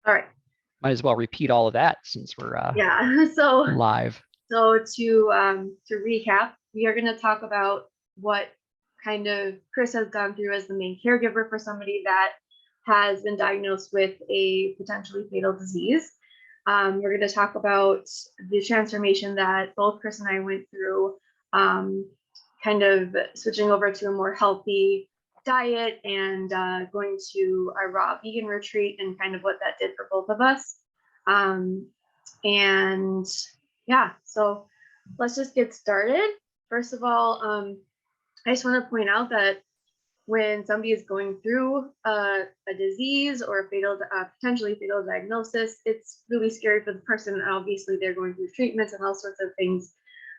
All right. Might as well repeat all of that since we're Yeah. So live. to recap, we are going to talk about what kind of Chris has gone through as the main caregiver for somebody that has been diagnosed with a potentially fatal disease. We're going to talk about the transformation that both Chris and I went through, kind of switching over to a more healthy diet and going to a raw vegan retreat and kind of what that did for both of us. And yeah, so let's just get started. First of all, I just want to point out that when somebody is going through a disease or a fatal, potentially fatal diagnosis, it's really scary for the person. Obviously, they're going through treatments and all sorts of things,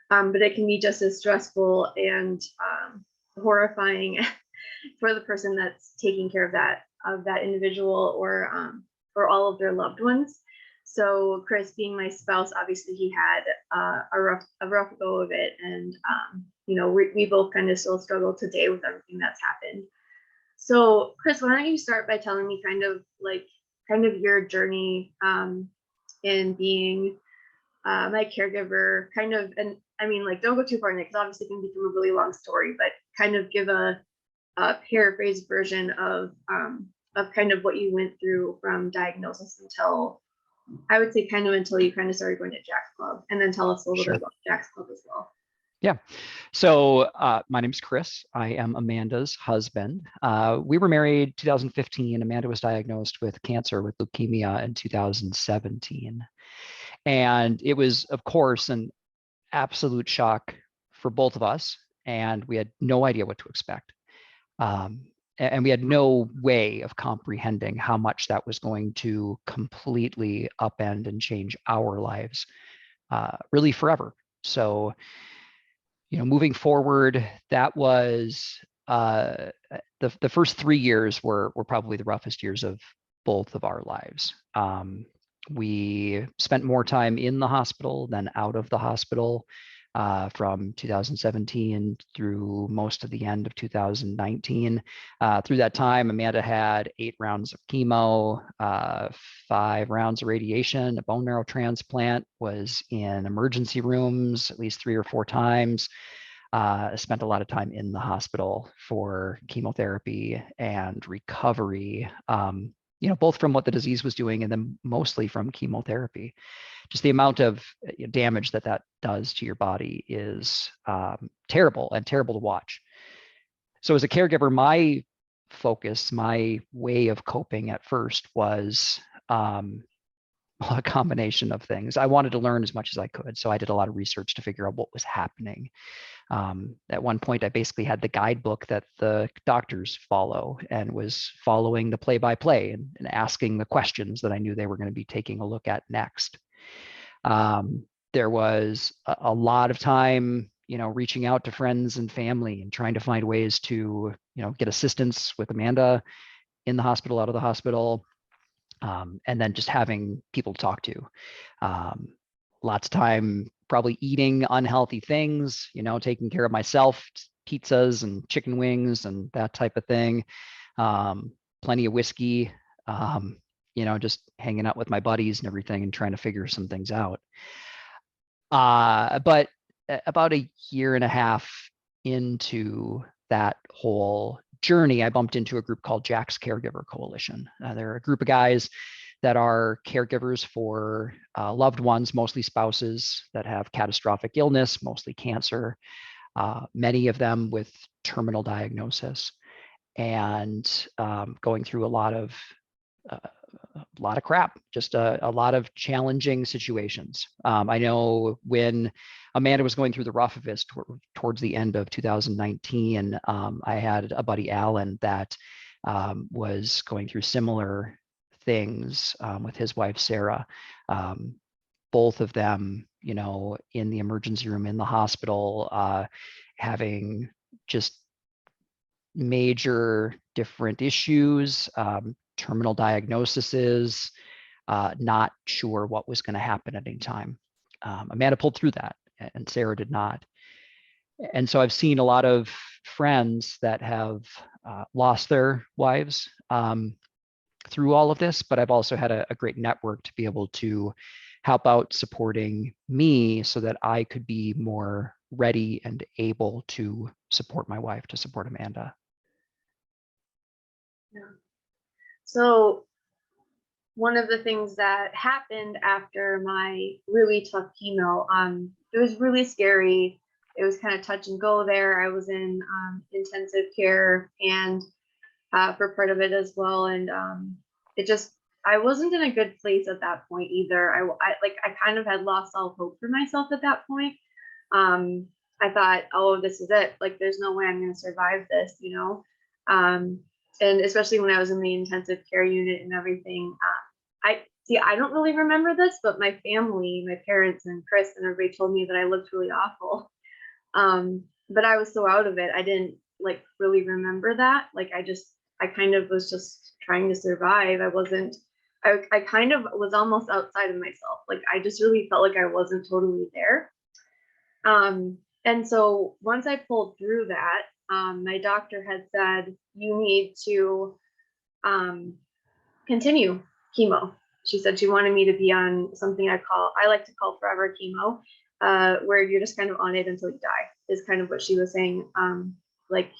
but it can be just as stressful and horrifying for the person that's taking care of that individual or all of their loved ones. So Chris, being my spouse, obviously he had a rough go of it, and we both kind of still struggle today with everything that's happened. So Chris, why don't you start by telling me kind of your journey in being my caregiver, kind of, and I mean, like, don't go too far in it because obviously it can become a really long story, but kind of give a paraphrased version of kind of what you went through from diagnosis until, I would say, kind of until you kind of started going to Jack's Club, and then tell us a little bit about Jack's Club as well. Yeah. So my name's Chris. I am Amanda's husband. We were married 2015. Amanda was diagnosed with cancer, with leukemia, in 2017. And it was, of course, an absolute shock for both of us. And we had no idea what to expect. And we had no way of comprehending how much that was going to completely upend and change our lives, really forever. So, moving forward, that was the first 3 years were probably the roughest years of both of our lives. We spent more time in the hospital than out of the hospital. From 2017 through most of the end of 2019. Through that time, Amanda had 8 rounds of chemo, 5 rounds of radiation, a bone marrow transplant, was in emergency rooms at least 3 or 4 times. Spent a lot of time in the hospital for chemotherapy and recovery, both from what the disease was doing and then mostly from chemotherapy. Just the amount of damage that does to your body is terrible and terrible to watch. So as a caregiver, my focus, my way of coping at first was a combination of things. I wanted to learn as much as I could. So I did a lot of research to figure out what was happening. At one point, I basically had the guidebook that the doctors follow and was following the play-by-play and asking the questions that I knew they were going to be taking a look at next. There was a lot of time, reaching out to friends and family and trying to find ways to, get assistance with Amanda in the hospital, out of the hospital, and then just having people to talk to. Lots of time probably eating unhealthy things, taking care of myself, pizzas and chicken wings and that type of thing. Plenty of whiskey, just hanging out with my buddies and everything and trying to figure some things out. But about a year and a half into that whole journey, I bumped into a group called Jack's Caregiver Coalition. They're a group of guys that are caregivers for loved ones, mostly spouses that have catastrophic illness, mostly cancer, many of them with terminal diagnosis, and going through a lot of crap, just a lot of challenging situations. I know when Amanda was going through the roughest towards the end of 2019, I had a buddy, Alan, that was going through similar things with his wife, Sarah. Both of them, in the emergency room, in the hospital, having just major different issues, terminal diagnoses, not sure what was going to happen at any time. Amanda pulled through that, and Sarah did not. And so I've seen a lot of friends that have lost their wives, through all of this, but I've also had a great network to be able to help out supporting me so that I could be more ready and able to support my wife, to support Amanda. Yeah. So one of the things that happened after my really tough chemo, it was really scary. It was kind of touch and go there. I was in intensive care and for part of it as well. And it just, I wasn't in a good place at that point either. I kind of had lost all hope for myself at that point. I thought, oh, this is it. Like, there's no way I'm going to survive this, you know? Um, and especially when I was in the intensive care unit and everything. I don't really remember this, but my family, my parents and Chris and everybody told me that I looked really awful. But I was so out of it. I didn't like really remember that. Like I kind of was just trying to survive. I kind of was almost outside of myself. Like I just really felt like I wasn't totally there. And so once I pulled through that, my doctor had said, you need to continue chemo. She said she wanted me to be on something I like to call forever chemo, where you're just kind of on it until you die, is kind of what she was saying. Like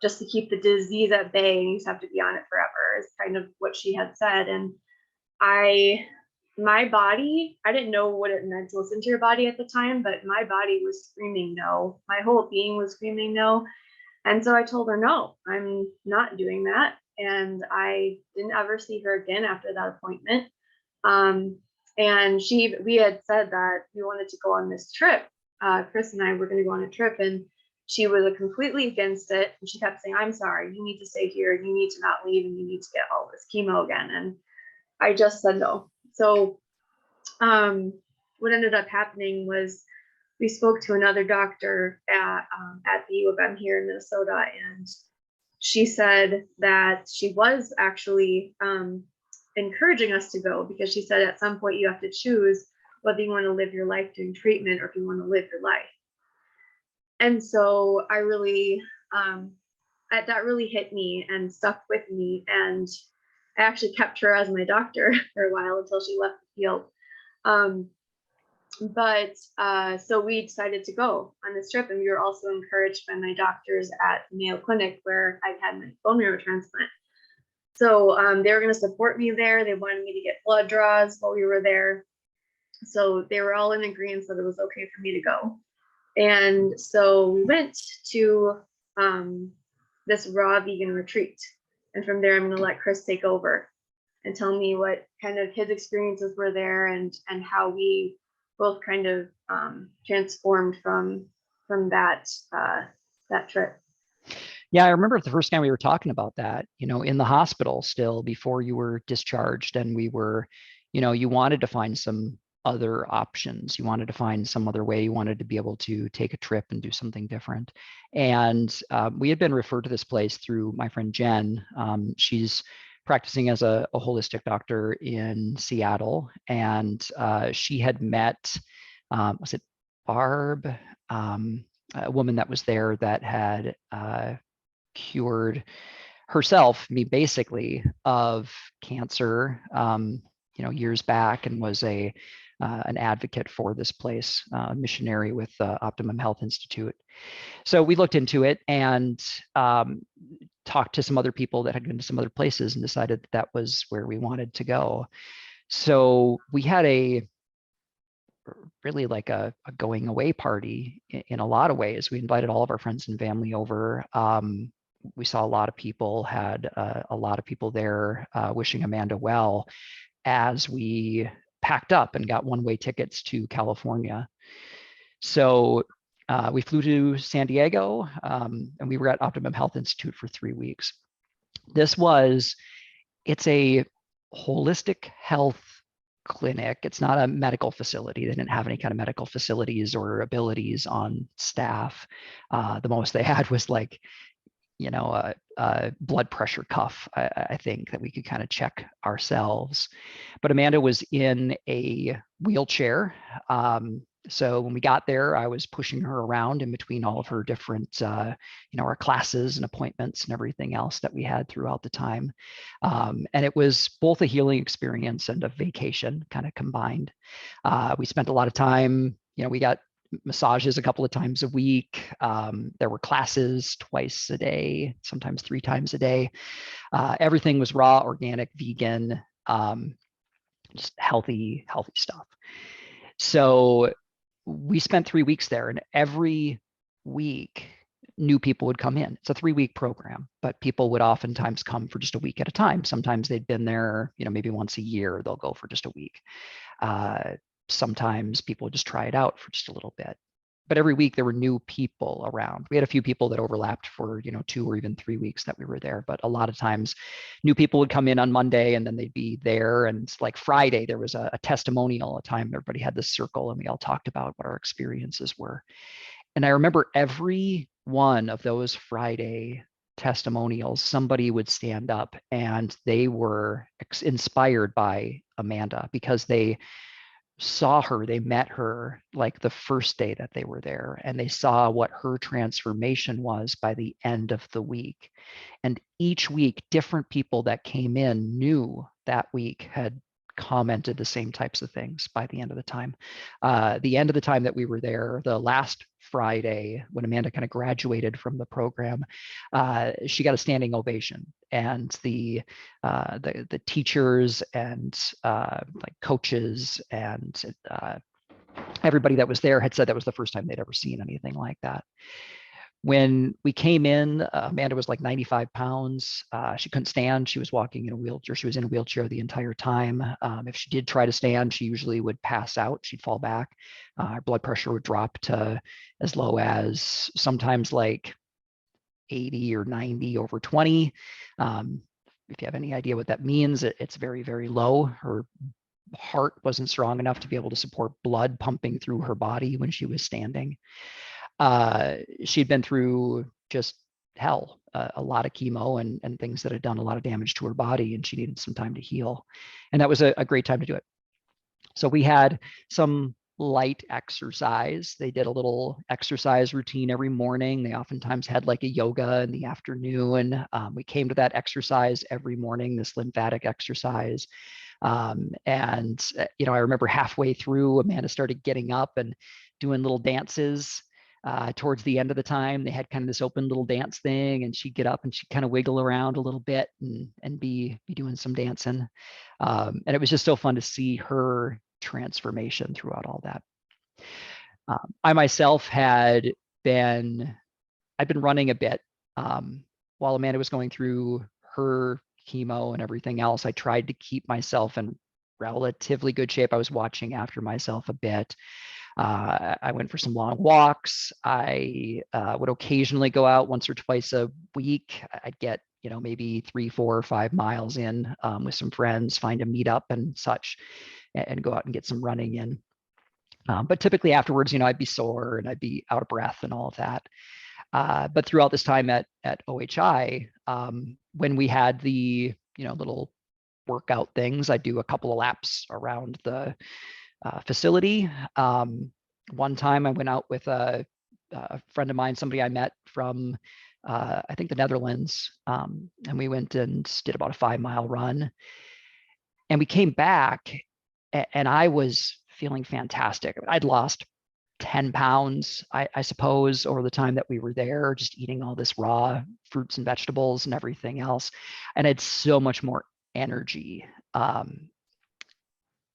just to keep the disease at bay, and you just have to be on it forever, is kind of what she had said. And my body, I didn't know what it meant to listen to your body at the time, but my body was screaming no. My whole being was screaming no. And so I told her, no, I'm not doing that. And I didn't ever see her again after that appointment. Um, and we had said that we wanted to go on this trip. Chris and I were going to go on a trip, and she was completely against it. And she kept saying, I'm sorry, you need to stay here. You need to not leave, and you need to get all this chemo again. And I just said no. So what ended up happening was we spoke to another doctor at the U of M here in Minnesota, and she said that she was actually encouraging us to go, because she said at some point you have to choose whether you want to live your life doing treatment or if you want to live your life. And so I really, that really hit me and stuck with me. And I actually kept her as my doctor for a while until she left the field. So we decided to go on this trip, and we were also encouraged by my doctors at Mayo Clinic, where I'd had my bone marrow transplant. So they were going to support me there. They wanted me to get blood draws while we were there. So they were all in agreement that it was okay for me to go. And so we went to this raw vegan retreat. And from there, I'm going to let Chris take over and tell me what kind of his experiences were there, and how we both kind of transformed from that trip. Yeah, I remember the first time we were talking about that, in the hospital still before you were discharged, and we were, you wanted to find some other options. You wanted to find some other way. You wanted to be able to take a trip and do something different. And we had been referred to this place through my friend Jen. She's practicing as a holistic doctor in Seattle, and she had met, was it Barb, a woman that was there that had cured herself, basically, of cancer, years back, and was an advocate for this place, missionary with Optimum Health Institute. So we looked into it and talked to some other people that had been to some other places, and decided that was where we wanted to go. So we had really like a going away party in a lot of ways. We invited all of our friends and family over. We saw a lot of people, had a lot of people there wishing Amanda well, as we packed up and got one-way tickets to California. So we flew to San Diego, and we were at Optimum Health Institute for 3 weeks. It's a holistic health clinic. It's not a medical facility. They didn't have any kind of medical facilities or abilities on staff. The most they had was like, a blood pressure cuff, I think, that we could kind of check ourselves. But Amanda was in a wheelchair. So when we got there, I was pushing her around in between all of her different, our classes and appointments and everything else that we had throughout the time. And it was both a healing experience and a vacation kind of combined. We spent a lot of time, we got massages a couple of times a week. There were classes twice a day, sometimes 3 times a day. Everything was raw, organic, vegan, just healthy stuff. So we spent 3 weeks there, and every week new people would come in. It's a 3-week program, but people would oftentimes come for just a week at a time. Sometimes they'd been there, maybe once a year, they'll go for just a week. Sometimes people would just try it out for just a little bit. But every week there were new people around. We had a few people that overlapped for 2 or even 3 weeks that we were there, but a lot of times new people would come in on Monday and then they'd be there. And like Friday, there was a testimonial, a time everybody had this circle and we all talked about what our experiences were. And I remember every one of those Friday testimonials, somebody would stand up and they were inspired by Amanda because they saw her, they met her like the first day that they were there, and they saw what her transformation was by the end of the week. And each week, different people that came in knew that week had commented the same types of things by the end of the time. The end of the time that we were there, the last Friday, when Amanda kind of graduated from the program, she got a standing ovation, and the teachers and like coaches and everybody that was there had said that was the first time they'd ever seen anything like that. When we came in, Amanda was like 95 pounds. She couldn't stand. She was walking in a wheelchair. She was in a wheelchair the entire time. If she did try to stand, she usually would pass out. She'd fall back. Her blood pressure would drop to as low as sometimes like 80 or 90 over 20. If you have any idea what that means, it's very, very low. Her heart wasn't strong enough to be able to support blood pumping through her body when she was standing. She'd been through just hell, a lot of chemo and things that had done a lot of damage to her body, and she needed some time to heal. And that was a great time to do it. So we had some light exercise. They did a little exercise routine every morning. They oftentimes had like a yoga in the afternoon. We came to that exercise every morning, this lymphatic exercise. And I remember halfway through, Amanda started getting up and doing little dances. Towards the end of the time, they had kind of this open little dance thing, and she'd get up and she'd kind of wiggle around a little bit and be doing some dancing. And it was just so fun to see her transformation throughout all that. I myself I'd been running a bit while Amanda was going through her chemo and everything else. I tried to keep myself in relatively good shape. I was watching after myself a bit. I went for some long walks. I would occasionally go out once or twice a week. I'd get, maybe 3, 4, or 5 miles in with some friends, find a meetup and such, and go out and get some running in. But typically afterwards, I'd be sore and I'd be out of breath and all of that. But throughout this time at OHI, when we had the, little workout things, I'd do a couple of laps around the facility. One time I went out with a friend of mine, somebody I met from, I think the Netherlands, and we went and did about a 5-mile run. And we came back and I was feeling fantastic. I'd lost 10 pounds, I suppose, over the time that we were there, just eating all this raw fruits and vegetables and everything else. And I had so much more energy.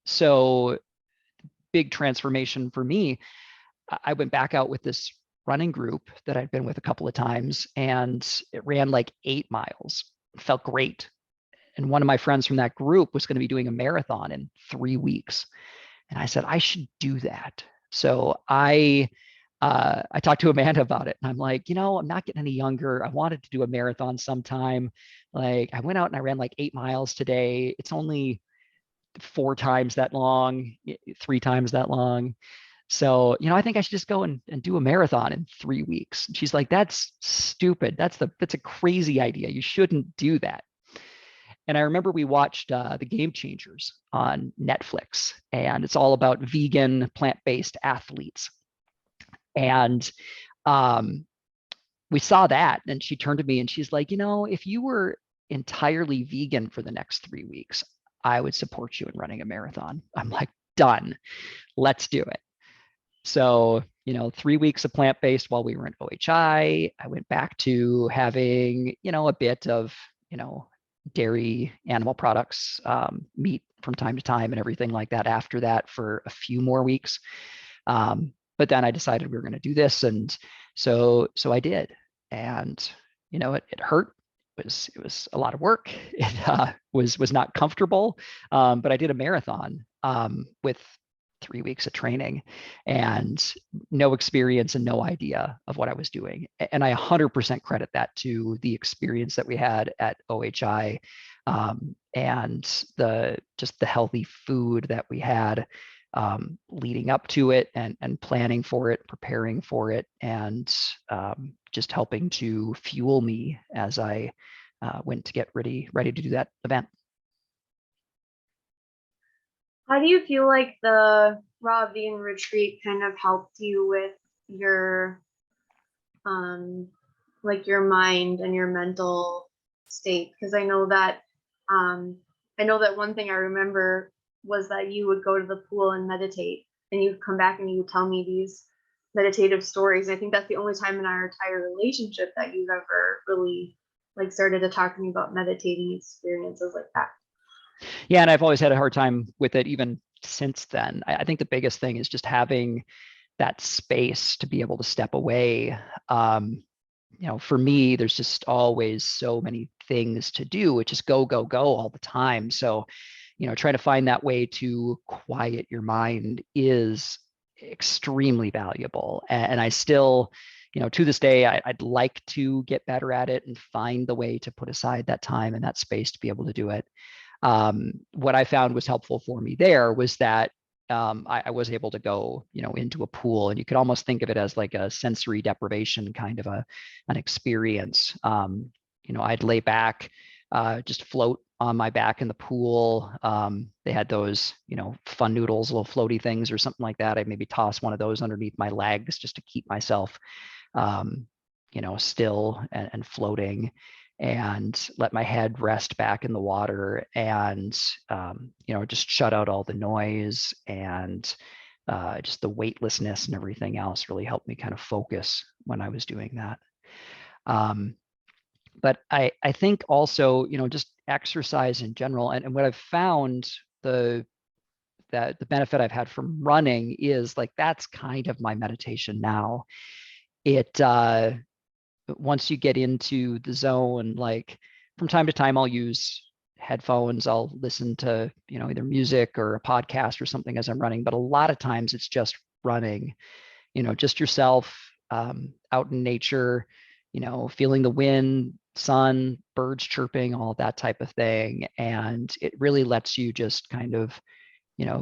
So big transformation for me. I went back out with this running group that I'd been with a couple of times, and it ran like 8 miles. It felt great. And one of my friends from that group was going to be doing a marathon in 3 weeks. And I said, I should do that. So I talked to Amanda about it, and I'm like, I'm not getting any younger. I wanted to do a marathon sometime. Like, I went out and I ran like 8 miles today. It's only 4 times that long, 3 times that long. So, I think I should just go and do a marathon in 3 weeks. And she's like, that's stupid. That's a crazy idea. You shouldn't do that. And I remember we watched The Game Changers on Netflix, and it's all about vegan, plant-based athletes. And um, we saw that, and she turned to me and she's like, if you were entirely vegan for the next 3 weeks, I would support you in running a marathon. I'm like, done. Let's do it. So, 3 weeks of plant-based while we were in OHI. I went back to having, a bit of, dairy animal products, meat from time to time and everything like that after that for a few more weeks. But then I decided we were going to do this. And so I did. And, it hurt. It was a lot of work. It was not comfortable. But I did a marathon with 3 weeks of training and no experience and no idea of what I was doing. And I 100% credit that to the experience that we had at OHI, and just the healthy food that we had leading up to it, and planning for it, preparing for it, and just helping to fuel me as I went to get ready to do that event. How do you feel like the raw vegan retreat kind of helped you with your like your mind and your mental state? Because I know that one thing I remember was that you would go to the pool and meditate, and you'd come back and you would tell me these meditative stories. And I think that's the only time in our entire relationship that you've ever really like started to talk to me about meditating experiences like that. Yeah, and I've always had a hard time with it even since then. I think the biggest thing is just having that space to be able to step away. For me, there's just always so many things to do. It's just go, go, go all the time. So, trying to find that way to quiet your mind is extremely valuable. And I still, to this day, I'd like to get better at it and find the way to put aside that time and that space to be able to do it. What I found was helpful for me there was that I was able to go, into a pool, and you could almost think of it as like a sensory deprivation kind of an experience. I'd lay back, just float on my back in the pool. They had those, fun noodles, little floaty things or something like that. I'd maybe toss one of those underneath my legs just to keep myself, still and floating, and let my head rest back in the water, and just shut out all the noise, and just the weightlessness and everything else really helped me kind of focus when I was doing that. But I think also, just exercise in general, and what I've found, the benefit I've had from running is like that's kind of my meditation now. It once you get into the zone, like from time to time, I'll use headphones. I'll listen to, either music or a podcast or something as I'm running. But a lot of times it's just running, just yourself out in nature, feeling the wind, sun, birds chirping, all that type of thing. And it really lets you just kind of,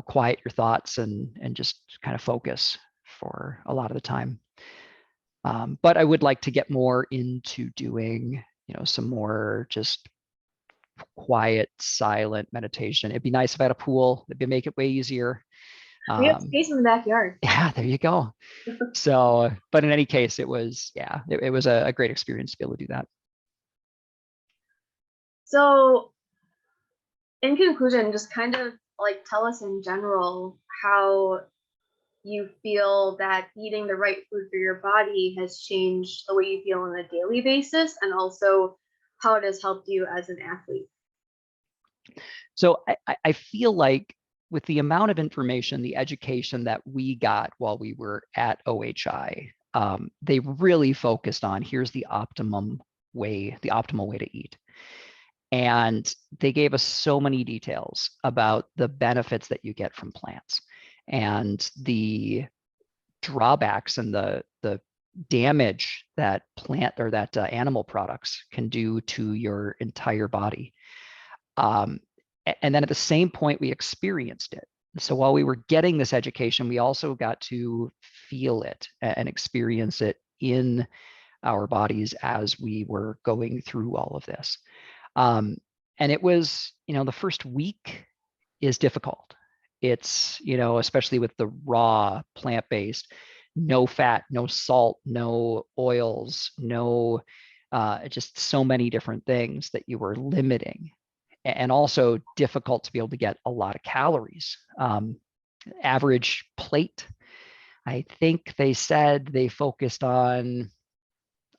quiet your thoughts and just kind of focus for a lot of the time. But I would like to get more into doing, some more just quiet, silent meditation. It'd be nice if I had a pool. It'd make it way easier. We have space in the backyard. Yeah, there you go. So, but in any case, it was, it was a great experience to be able to do that. So, in conclusion, just kind of like tell us in general how you feel that eating the right food for your body has changed the way you feel on a daily basis, and also how it has helped you as an athlete. So I feel like with the amount of information, the education that we got while we were at OHI, they really focused on here's the optimal way to eat. And they gave us so many details about the benefits that you get from plants and the drawbacks and the damage that plant or that animal products can do to your entire body. And then at the same point, we experienced it. So while we were getting this education, we also got to feel it and experience it in our bodies as we were going through all of this. And it was, the first week is difficult. It's, especially with the raw plant-based, no fat, no salt, no oils, no, just so many different things that you were limiting, and also difficult to be able to get a lot of calories. Average plate, I think they said they focused on,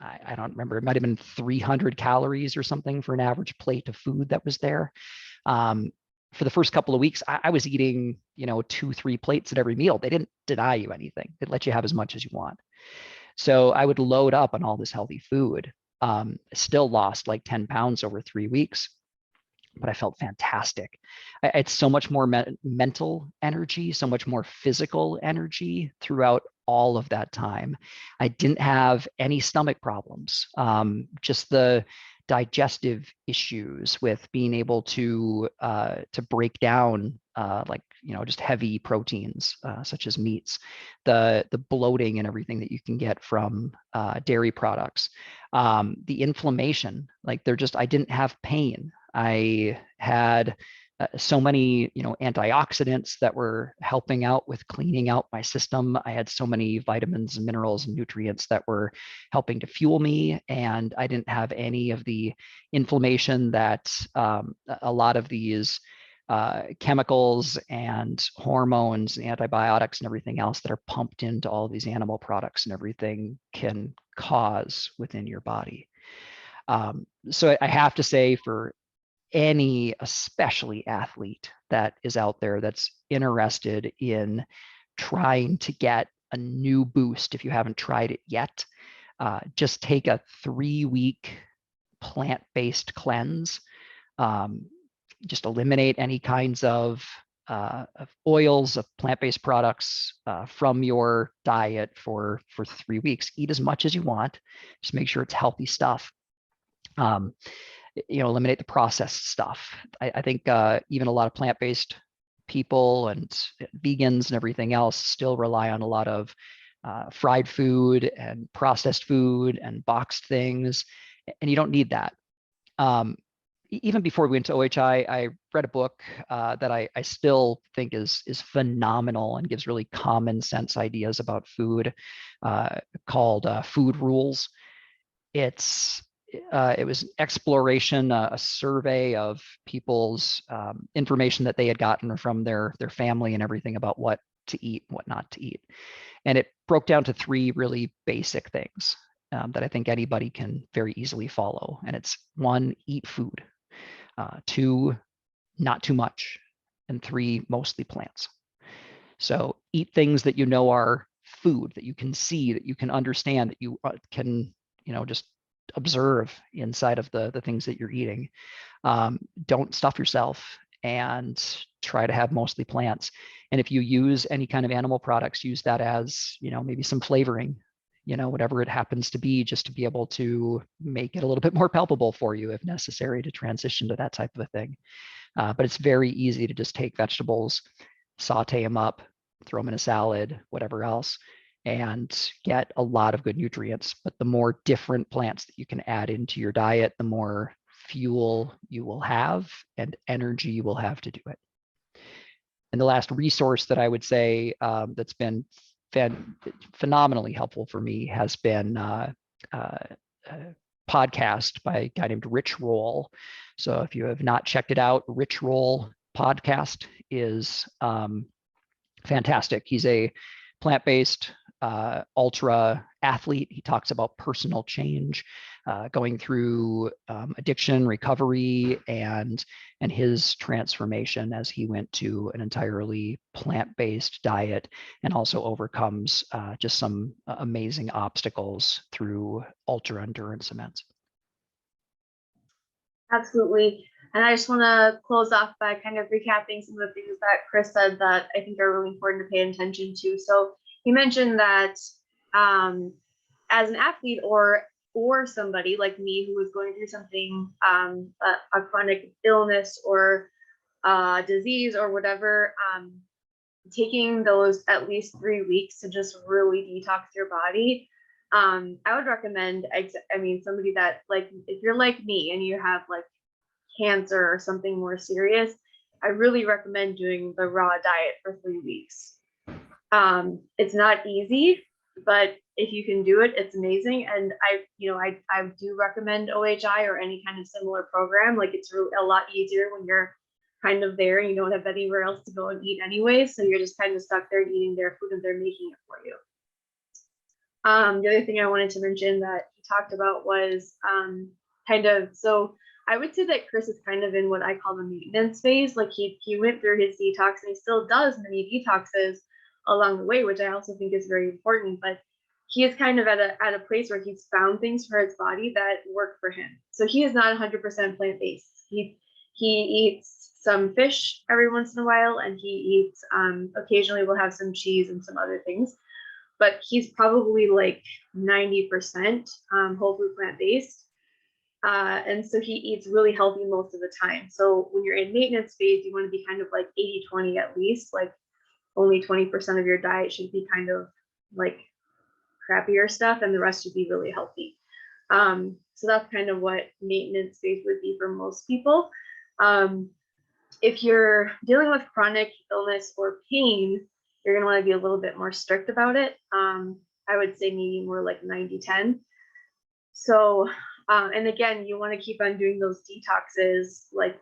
I don't remember, it might have been 300 calories or something for an average plate of food that was there. Um, for the first couple of weeks, I was eating, 2, 3 plates at every meal. They didn't deny you anything. They'd let you have as much as you want. So I would load up on all this healthy food. Still lost like 10 pounds over 3 weeks, but I felt fantastic. I had so much more mental energy, so much more physical energy throughout all of that time. I didn't have any stomach problems, just the digestive issues with being able to break down just heavy proteins such as meats, the bloating and everything that you can get from dairy products, the inflammation. Like I didn't have pain. I had so many, antioxidants that were helping out with cleaning out my system. I had so many vitamins and minerals and nutrients that were helping to fuel me, and I didn't have any of the inflammation that a lot of these chemicals and hormones, antibiotics, and everything else that are pumped into all these animal products and everything can cause within your body. So I have to say, for any, especially athlete that is out there that's interested in trying to get a new boost, if you haven't tried it yet, just take a 3-week plant-based cleanse. Just eliminate any kinds of oils, of plant-based products from your diet for 3 weeks. Eat as much as you want. Just make sure it's healthy stuff. Eliminate the processed stuff. I think even a lot of plant-based people and vegans and everything else still rely on a lot of fried food and processed food and boxed things, and you don't need that. Even before we went to OHI, I read a book that I still think is phenomenal and gives really common sense ideas about food, called Food Rules. It was exploration, a survey of people's information that they had gotten from their family and everything about what to eat, what not to eat. And it broke down to 3 really basic things that I think anybody can very easily follow. And it's 1, eat food. 2, not too much. And 3, mostly plants. So eat things that are food, that you can see, that you can understand, that you can, just observe inside of the things that you're eating. Don't stuff yourself, and try to have mostly plants. And if you use any kind of animal products, use that as, maybe some flavoring, whatever it happens to be, just to be able to make it a little bit more palpable for you if necessary to transition to that type of a thing. But it's very easy to just take vegetables, saute them up, throw them in a salad, whatever else, and get a lot of good nutrients. But the more different plants that you can add into your diet, the more fuel you will have and energy you will have to do it. And the last resource that I would say that's been phenomenally helpful for me has been a podcast by a guy named Rich Roll. So if you have not checked it out, Rich Roll podcast is fantastic. He's a plant-based ultra athlete. He talks about personal change, going through addiction, recovery, and his transformation as he went to an entirely plant-based diet, and also overcomes just some amazing obstacles through ultra endurance events. Absolutely. And I just want to close off by kind of recapping some of the things that Chris said that I think are really important to pay attention to. So he mentioned that as an athlete or somebody like me who was going through something, a chronic illness or disease or whatever, taking those at least 3 weeks to just really detox your body. I would recommend, somebody that, like, if you're like me and you have like cancer or something more serious, I really recommend doing the raw diet for 3 weeks. It's not easy, but if you can do it, it's amazing. And I do recommend OHI or any kind of similar program. Like, it's really a lot easier when you're kind of there and you don't have anywhere else to go and eat anyway. So you're just kind of stuck there eating their food and they're making it for you. The other thing I wanted to mention that he talked about was so I would say that Chris is kind of in what I call the maintenance phase. Like, he went through his detox and he still does many detoxes along the way, which I also think is very important. But he is kind of at a place where he's found things for his body that work for him. So he is not 100% plant-based. He eats some fish every once in a while, and he eats occasionally we'll have some cheese and some other things. But he's probably like 90% whole food plant-based. And so he eats really healthy most of the time. So when you're in maintenance phase, you want to be kind of like 80-20 at least. Like, only 20% of your diet should be kind of like crappier stuff, and the rest should be really healthy. So that's kind of what maintenance phase would be for most people. If you're dealing with chronic illness or pain, you're going to want to be a little bit more strict about it. I would say maybe more like 90-10. So, and again, you want to keep on doing those detoxes, like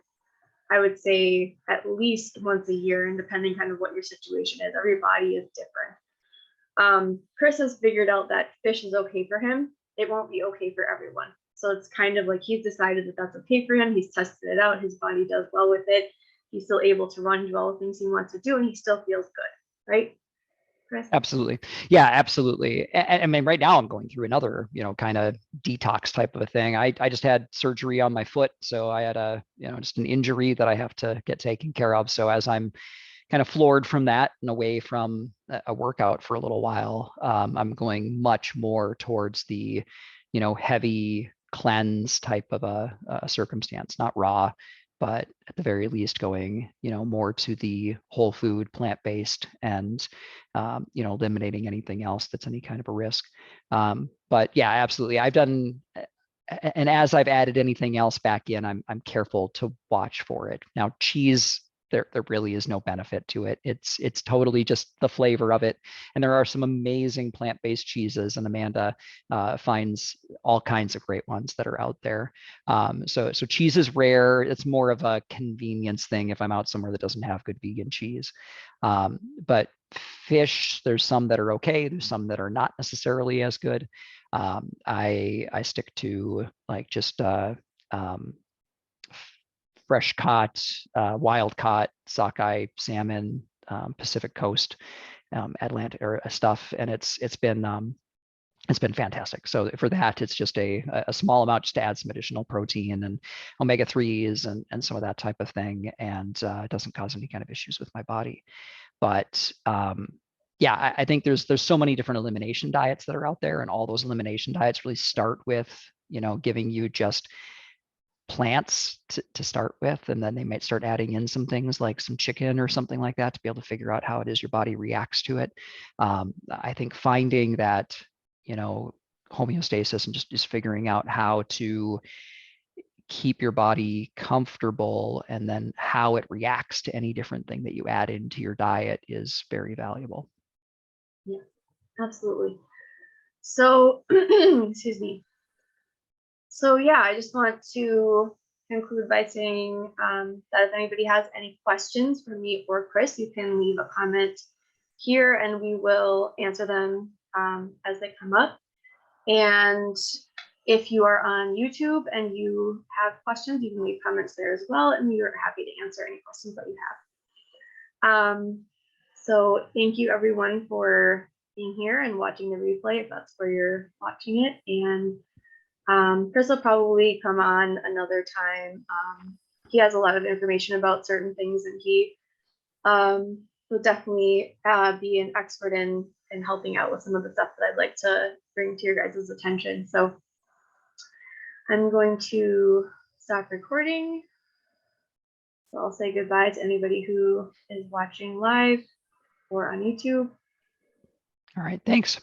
I would say at least once a year, and depending kind of what your situation is. Every body is different. Chris has figured out that fish is okay for him. It won't be okay for everyone. So it's kind of like he's decided that that's okay for him. He's tested it out. His body does well with it. He's still able to run, do all the things he wants to do, and he still feels good, right, Chris? Absolutely. Yeah, absolutely. I mean, right now I'm going through another, kind of detox type of a thing. I just had surgery on my foot. So I had just an injury that I have to get taken care of. So as I'm kind of floored from that and away from a workout for a little while, I'm going much more towards the, heavy cleanse type of a circumstance, not raw, but at the very least going, more to the whole food, plant-based, and, eliminating anything else that's any kind of a risk. But yeah, absolutely. I've done, and as I've added anything else back in, I'm careful to watch for it. Now, cheese, there really is no benefit to it. It's totally just the flavor of it. And there are some amazing plant-based cheeses, and Amanda finds all kinds of great ones that are out there. So cheese is rare. It's more of a convenience thing if I'm out somewhere that doesn't have good vegan cheese. But fish, there's some that are okay. There's some that are not necessarily as good. I stick to like just fresh caught, wild caught sockeye salmon, Pacific Coast, Atlantic or stuff, and it's been fantastic. So for that, it's just a small amount just to add some additional protein and omega-3s and some of that type of thing, and it doesn't cause any kind of issues with my body. But yeah, I think there's so many different elimination diets that are out there, and all those elimination diets really start with giving you just plants to start with, and then they might start adding in some things like some chicken or something like that to be able to figure out how it is your body reacts to it. I think finding that homeostasis and just figuring out how to keep your body comfortable and then how it reacts to any different thing that you add into your diet is very valuable. Yeah, absolutely. So, excuse me. So yeah, I just want to conclude by saying that if anybody has any questions for me or Chris, you can leave a comment here and we will answer them as they come up. And if you are on YouTube and you have questions, you can leave comments there as well, and we are happy to answer any questions that you have. So thank you everyone for being here and watching the replay if that's where you're watching it. And Chris will probably come on another time. He has a lot of information about certain things, and he will definitely be an expert in helping out with some of the stuff that I'd like to bring to your guys' attention. So I'm going to stop recording. So I'll say goodbye to anybody who is watching live or on YouTube. All right, thanks.